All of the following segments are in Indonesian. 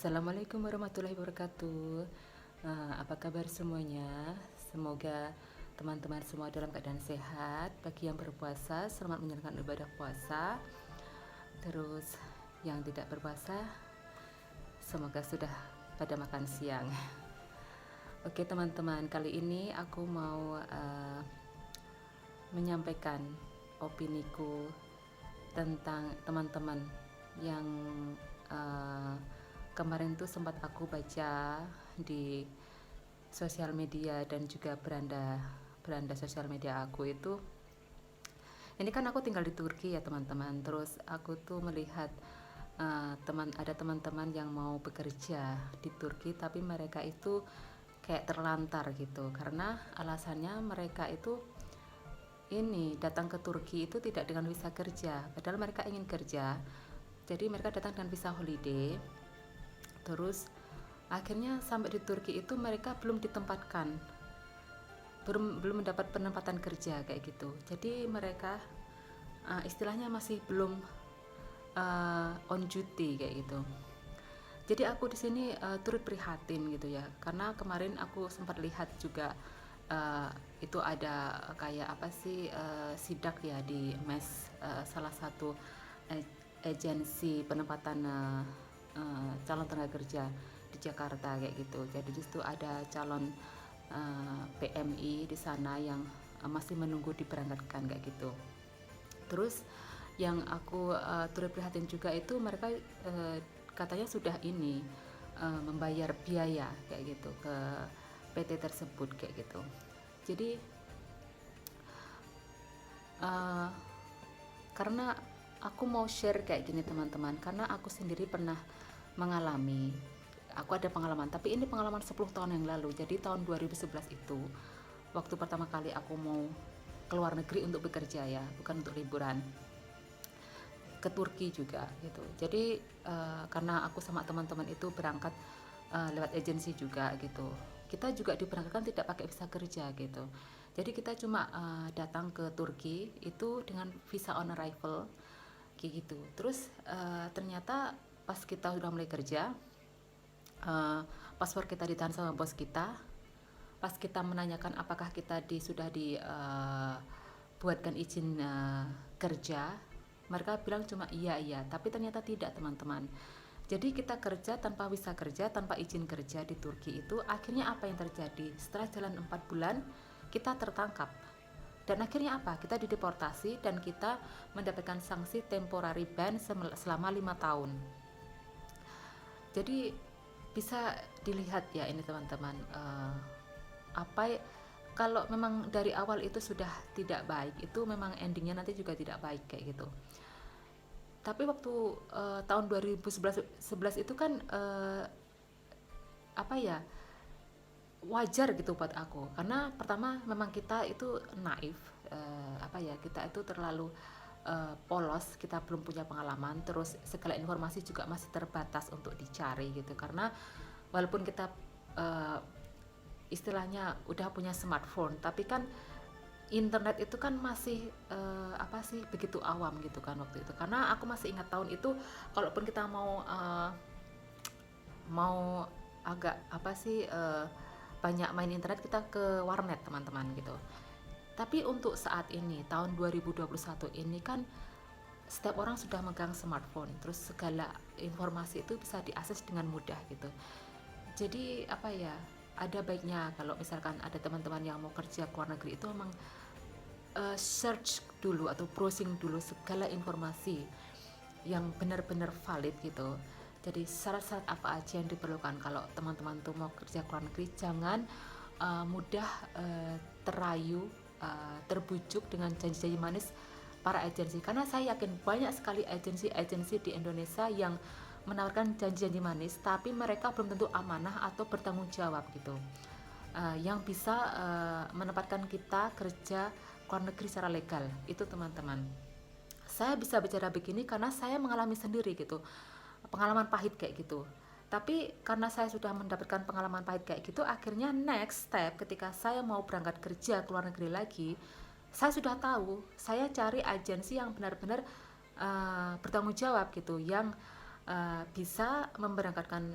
Assalamualaikum warahmatullahi wabarakatuh. Apa kabar semuanya? Semoga teman-teman semua dalam keadaan sehat. Bagi yang berpuasa, selamat menjalankan ibadah puasa. Terus yang tidak berpuasa, semoga sudah pada makan siang. Oke teman-teman, kali ini aku mau menyampaikan opiniku tentang teman-teman yang kemarin tuh sempat aku baca di sosial media dan juga beranda sosial media aku itu. Ini kan aku tinggal di Turki ya teman-teman. Terus aku tuh melihat ada teman-teman yang mau bekerja di Turki, tapi mereka itu kayak terlantar gitu karena alasannya mereka itu ini datang ke Turki itu tidak dengan visa kerja, padahal mereka ingin kerja. Jadi mereka datang dengan visa holiday. Terus akhirnya sampai di Turki itu mereka belum ditempatkan, belum mendapat penempatan kerja kayak gitu. Jadi mereka istilahnya masih belum on duty kayak gitu. Jadi aku di sini turut prihatin gitu ya, karena kemarin aku sempat lihat juga itu ada kayak apa sih sidak ya di MES, salah satu agensi penempatan calon tenaga kerja di Jakarta kayak gitu. Jadi di situ ada calon PMI di sana yang masih menunggu diberangkatkan kayak gitu. Terus yang aku turut prihatin juga itu mereka katanya sudah ini membayar biaya kayak gitu ke PT tersebut kayak gitu. Jadi karena aku mau share kayak gini teman-teman, karena aku sendiri pernah mengalami, aku ada pengalaman, tapi ini pengalaman 10 tahun yang lalu. Jadi tahun 2011 itu waktu pertama kali aku mau keluar negeri untuk bekerja ya, bukan untuk liburan, ke Turki juga gitu. Jadi karena aku sama teman-teman itu berangkat lewat agensi juga gitu, kita juga diberangkatkan tidak pakai visa kerja gitu. Jadi kita cuma datang ke Turki itu dengan visa on arrival kayak gitu. Terus ternyata pas kita sudah mulai kerja, paspor kita ditahan sama bos kita. Pas kita menanyakan apakah kita sudah dibuatkan izin kerja, mereka bilang cuma iya, tapi ternyata tidak teman-teman. Jadi kita kerja tanpa visa kerja, tanpa izin kerja di Turki itu, akhirnya apa yang terjadi? Setelah jalan 4 bulan, kita tertangkap. Dan akhirnya apa? Kita dideportasi dan kita mendapatkan sanksi temporary ban selama 5 tahun. Jadi bisa dilihat ya ini teman-teman, kalau memang dari awal itu sudah tidak baik, itu memang endingnya nanti juga tidak baik kayak gitu. Tapi waktu tahun 2011 itu kan apa ya, wajar gitu buat aku, karena pertama memang kita itu naif, apa ya, kita itu terlalu polos, kita belum punya pengalaman, terus segala informasi juga masih terbatas untuk dicari gitu. Karena walaupun kita istilahnya udah punya smartphone, tapi kan internet itu kan masih apa sih, begitu awam gitu kan waktu itu. Karena aku masih ingat tahun itu, kalaupun kita mau agak apa sih banyak main internet, kita ke warnet teman-teman gitu. Tapi untuk saat ini tahun 2021 ini kan setiap orang sudah megang smartphone, terus segala informasi itu bisa diakses dengan mudah gitu. Jadi apa ya, ada baiknya kalau misalkan ada teman-teman yang mau kerja ke luar negeri itu memang search dulu atau browsing dulu segala informasi yang benar-benar valid gitu. Jadi syarat-syarat apa aja yang diperlukan kalau teman-teman tuh mau kerja ke luar negeri. Jangan mudah terayu, terbujuk dengan janji-janji manis para agensi, karena saya yakin banyak sekali agensi-agensi di Indonesia yang menawarkan janji-janji manis, tapi mereka belum tentu amanah atau bertanggung jawab gitu, yang bisa menempatkan kita kerja ke luar negeri secara legal itu teman-teman. Saya bisa bicara begini karena saya mengalami sendiri gitu, pengalaman pahit kayak gitu. Tapi karena saya sudah mendapatkan pengalaman pahit kayak gitu, akhirnya next step ketika saya mau berangkat kerja ke luar negeri lagi, saya sudah tahu, saya cari agensi yang benar-benar bertanggung jawab gitu, yang bisa memberangkatkan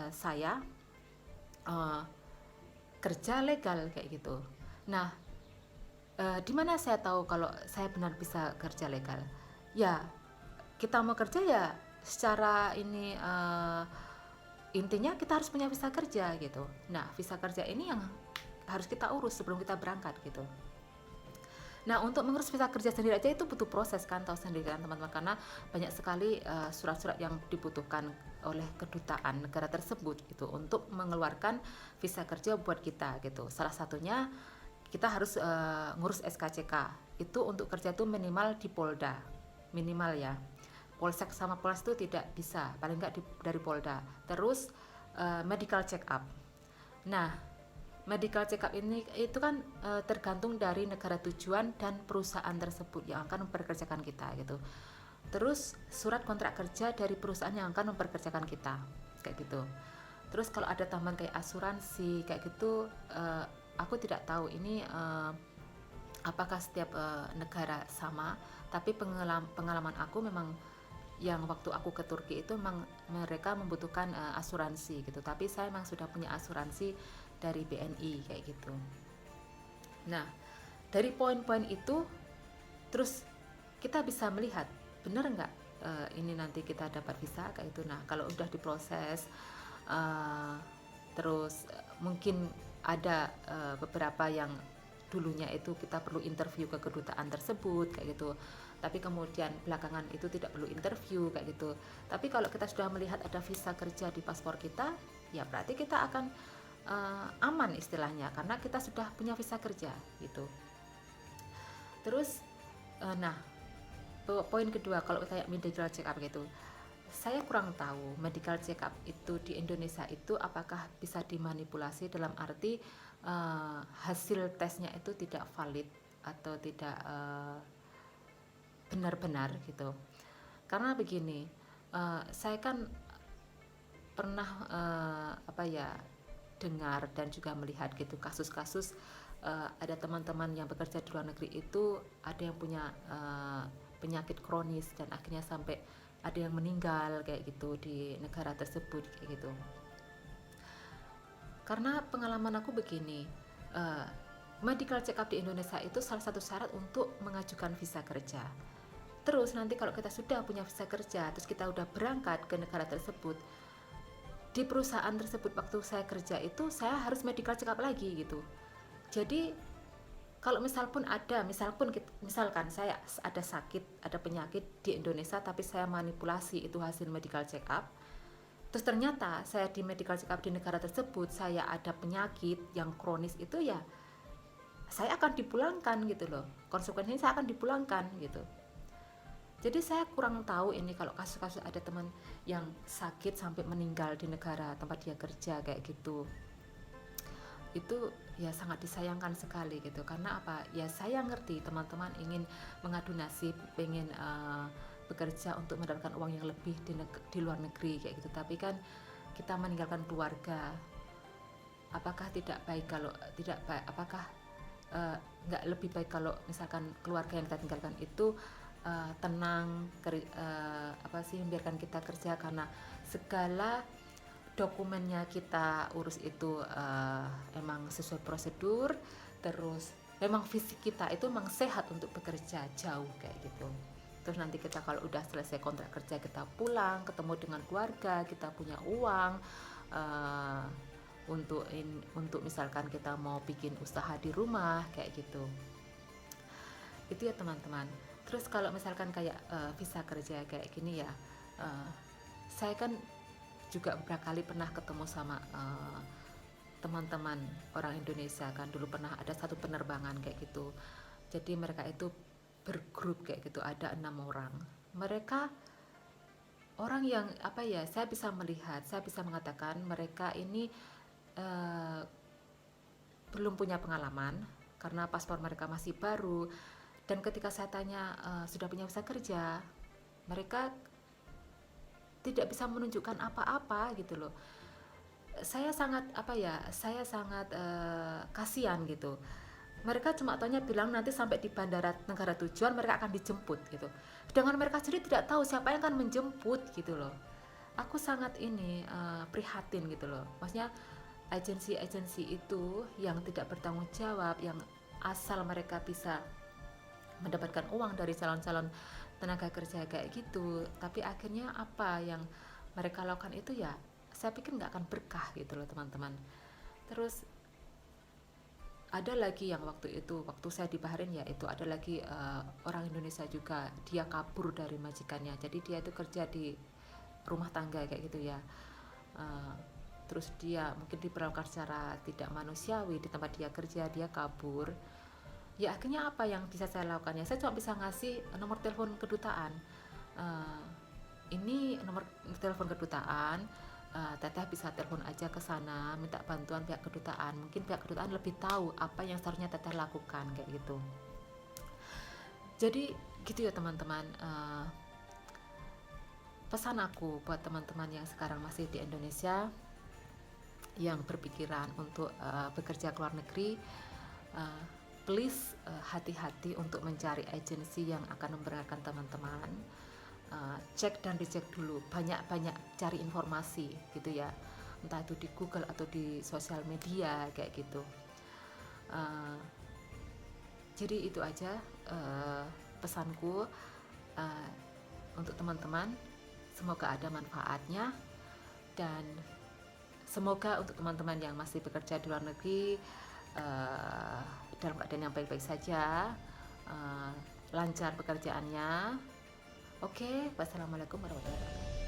saya uh, kerja legal kayak gitu. Nah, di mana saya tahu kalau saya benar bisa kerja legal? Ya, kita mau kerja ya secara ini intinya kita harus punya visa kerja gitu. Nah, visa kerja ini yang harus kita urus sebelum kita berangkat gitu. Nah, untuk mengurus visa kerja sendiri aja itu butuh proses kan, tahu sendiri kan teman-teman, karena banyak sekali surat-surat yang dibutuhkan oleh kedutaan negara tersebut gitu untuk mengeluarkan visa kerja buat kita gitu. Salah satunya kita harus ngurus SKCK. Itu untuk kerja itu minimal di Polda. Minimal ya. Polsek sama Polres itu tidak bisa, paling enggak dari Polda. Terus medical check up. Nah, medical check up ini itu kan tergantung dari negara tujuan dan perusahaan tersebut yang akan memperkerjakan kita gitu. Terus surat kontrak kerja dari perusahaan yang akan memperkerjakan kita kayak gitu. Terus kalau ada tambahan kayak asuransi kayak gitu, aku tidak tahu ini apakah setiap negara sama. Tapi pengalaman aku memang yang waktu aku ke Turki itu memang mereka membutuhkan asuransi gitu. Tapi saya memang sudah punya asuransi dari BNI kayak gitu. Nah, dari poin-poin itu terus kita bisa melihat benar nggak ini nanti kita dapat visa kayak itu. Nah, kalau udah diproses terus mungkin ada beberapa yang dulunya itu kita perlu interview ke kedutaan tersebut kayak gitu, tapi kemudian belakangan itu tidak perlu interview kayak gitu. Tapi kalau kita sudah melihat ada visa kerja di paspor kita, ya berarti kita akan aman istilahnya karena kita sudah punya visa kerja gitu. Terus nah, poin kedua kalau kayak medical check up gitu, saya kurang tahu medical check up itu di Indonesia itu apakah bisa dimanipulasi dalam arti hasil tesnya itu tidak valid atau tidak benar-benar gitu. Karena begini, saya kan pernah dengar dan juga melihat gitu kasus-kasus ada teman-teman yang bekerja di luar negeri itu ada yang punya penyakit kronis dan akhirnya sampai ada yang meninggal kayak gitu di negara tersebut kayak gitu. Karena pengalaman aku begini, medical check up di Indonesia itu salah satu syarat untuk mengajukan visa kerja. Terus nanti kalau kita sudah punya visa kerja, terus kita udah berangkat ke negara tersebut, di perusahaan tersebut waktu saya kerja itu saya harus medical check up lagi gitu. Jadi kalau misalkan saya ada sakit, ada penyakit di Indonesia tapi saya manipulasi itu hasil medical check up, terus ternyata saya di medical check up di negara tersebut saya ada penyakit yang kronis, itu ya saya akan dipulangkan gitu loh, konsekuensinya saya akan dipulangkan gitu. Jadi saya kurang tahu ini kalau kasus-kasus ada teman yang sakit sampai meninggal di negara tempat dia kerja kayak gitu. Itu ya sangat disayangkan sekali gitu. Karena apa? Ya saya ngerti teman-teman ingin mengadu nasib, pengen bekerja untuk mendapatkan uang yang lebih di luar negeri kayak gitu. Tapi kan kita meninggalkan keluarga. Apakah tidak baik kalau apakah nggak lebih baik kalau misalkan keluarga yang kita tinggalkan itu tenang, membiarkan kita kerja, karena segala dokumennya kita urus itu emang sesuai prosedur, terus memang fisik kita itu memang sehat untuk bekerja jauh kayak gitu. Terus nanti kita kalau udah selesai kontrak kerja kita pulang, ketemu dengan keluarga, kita punya uang untuk misalkan kita mau bikin usaha di rumah kayak gitu. Itu ya teman-teman. Terus kalau misalkan kayak visa kerja kayak gini ya, saya kan juga beberapa kali pernah ketemu sama teman-teman orang Indonesia kan, dulu pernah ada satu penerbangan kayak gitu. Jadi mereka itu bergrup kayak gitu, ada 6 orang. Mereka orang yang saya bisa melihat, saya bisa mengatakan mereka ini belum punya pengalaman karena paspor mereka masih baru. Dan ketika saya tanya sudah punya visa kerja, mereka tidak bisa menunjukkan apa-apa gitu loh. Saya sangat kasihan gitu. Mereka cuma tanya bilang nanti sampai di bandara negara tujuan mereka akan dijemput gitu. Sedangkan mereka sendiri tidak tahu siapa yang akan menjemput gitu loh. aku sangat ini prihatin gitu loh. Maksudnya agensi-agensi itu yang tidak bertanggung jawab, yang asal mereka bisa mendapatkan uang dari calon-calon tenaga kerja kayak gitu, tapi akhirnya apa yang mereka lakukan itu ya saya pikir nggak akan berkah gitu loh teman-teman. Terus ada lagi yang waktu saya di Bahrain ya, itu ada lagi orang Indonesia juga, dia kabur dari majikannya, jadi dia itu kerja di rumah tangga kayak gitu ya. Uh, Terus dia mungkin diperlakukan secara tidak manusiawi di tempat dia kerja, dia kabur. Ya akhirnya apa yang bisa saya lakukan, ya saya cuma bisa ngasih nomor telepon kedutaan. Uh, ini nomor telepon kedutaan, teteh bisa telepon aja ke sana minta bantuan pihak kedutaan, mungkin pihak kedutaan lebih tahu apa yang seharusnya teteh lakukan kayak gitu. Jadi gitu ya teman-teman. Pesan aku buat teman-teman yang sekarang masih di Indonesia yang berpikiran untuk bekerja ke luar negeri, uh, please hati-hati untuk mencari agensi yang akan memberangkatkan teman-teman. Cek dan dicek dulu, banyak-banyak cari informasi gitu ya, entah itu di Google atau di sosial media kayak gitu. uh, jadi itu aja pesanku uh, untuk teman-teman, semoga ada manfaatnya, dan semoga untuk teman-teman yang masih bekerja di luar negeri dalam keadaan yang baik-baik saja, lancar pekerjaannya. Oke, wassalamualaikum warahmatullahi wabarakatuh.